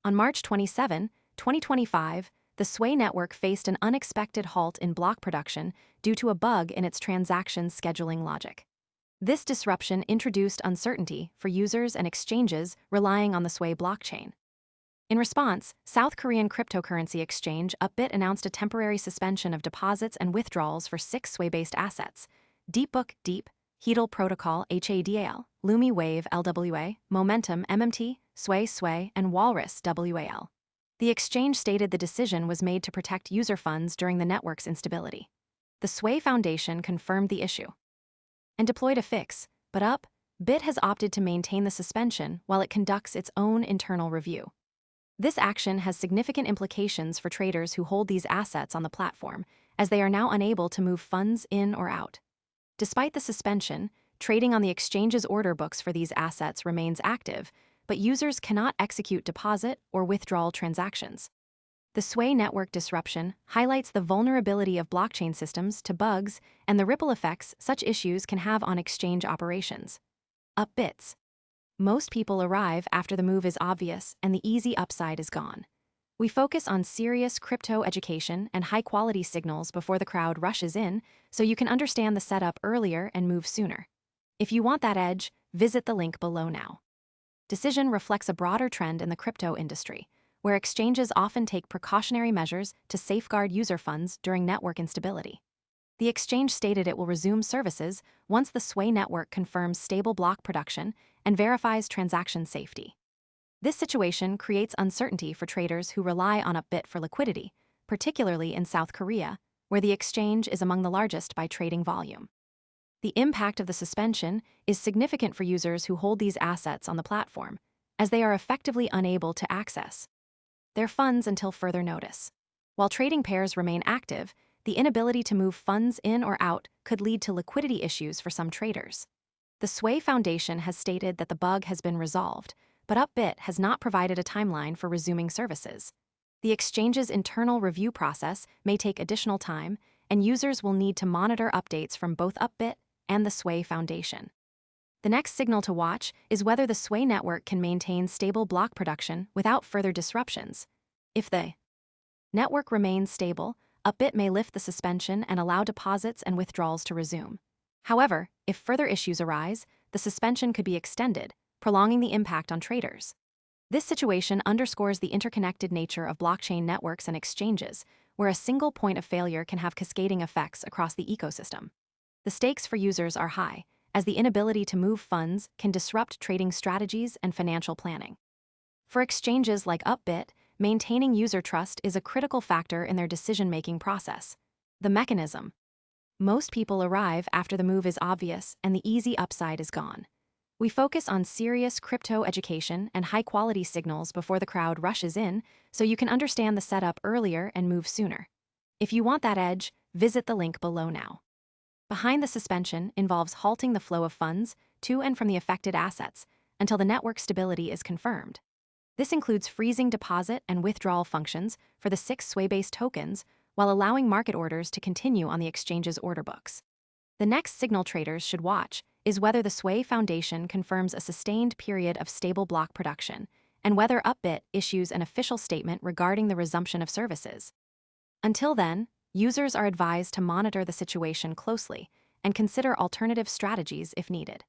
On March 27, 2025, the Sui network faced an unexpected halt in block production due to a bug in its transaction scheduling logic. This disruption introduced uncertainty for users and exchanges relying on the Sui blockchain. In response, South Korean cryptocurrency exchange Upbit announced a temporary suspension of deposits and withdrawals for 6 Sui-based assets: Deepbook Deep, Heedle Protocol HADL, Lumi Wave LWA, Momentum MMT, Sui, and Walrus WAL. The exchange stated the decision was made to protect user funds during the network's instability. The Sui Foundation confirmed the issue and deployed a fix, but Upbit has opted to maintain the suspension while it conducts its own internal review. This action has significant implications for traders who hold these assets on the platform, as they are now unable to move funds in or out. Despite the suspension, trading on the exchange's order books for these assets remains active, but users cannot execute deposit or withdrawal transactions. The Sui network disruption highlights the vulnerability of blockchain systems to bugs and the ripple effects such issues can have on exchange operations. Upbits. Most people arrive after the move is obvious and the easy upside is gone. We focus on serious crypto education and high-quality signals before the crowd rushes in, so you can understand the setup earlier and move sooner. If you want that edge, visit the link below now. Decision reflects a broader trend in the crypto industry, where exchanges often take precautionary measures to safeguard user funds during network instability. The exchange stated it will resume services once the Sui network confirms stable block production and verifies transaction safety. This situation creates uncertainty for traders who rely on Upbit for liquidity, particularly in South Korea, where the exchange is among the largest by trading volume. The impact of the suspension is significant for users who hold these assets on the platform, as they are effectively unable to access their funds until further notice. While trading pairs remain active, the inability to move funds in or out could lead to liquidity issues for some traders. The Sui Foundation has stated that the bug has been resolved, but Upbit has not provided a timeline for resuming services. The exchange's internal review process may take additional time, and users will need to monitor updates from both Upbit and the Sui Foundation. The next signal to watch is whether the Sui network can maintain stable block production without further disruptions. If the network remains stable, Upbit may lift the suspension and allow deposits and withdrawals to resume. However, if further issues arise, the suspension could be extended, prolonging the impact on traders. This situation underscores the interconnected nature of blockchain networks and exchanges, where a single point of failure can have cascading effects across the ecosystem. The stakes for users are high, as the inability to move funds can disrupt trading strategies and financial planning. For exchanges like Upbit, maintaining user trust is a critical factor in their decision-making process. The mechanism. Most people arrive after the move is obvious and the easy upside is gone. We focus on serious crypto education and high-quality signals before the crowd rushes in, so you can understand the setup earlier and move sooner. If you want that edge, visit the link below now. Behind the suspension involves halting the flow of funds to and from the affected assets until the network stability is confirmed. This includes freezing deposit and withdrawal functions for the 6 Sui-based tokens while allowing market orders to continue on the exchange's order books. The next signal traders should watch is whether the Sui Foundation confirms a sustained period of stable block production and whether Upbit issues an official statement regarding the resumption of services. Until then, users are advised to monitor the situation closely and consider alternative strategies if needed.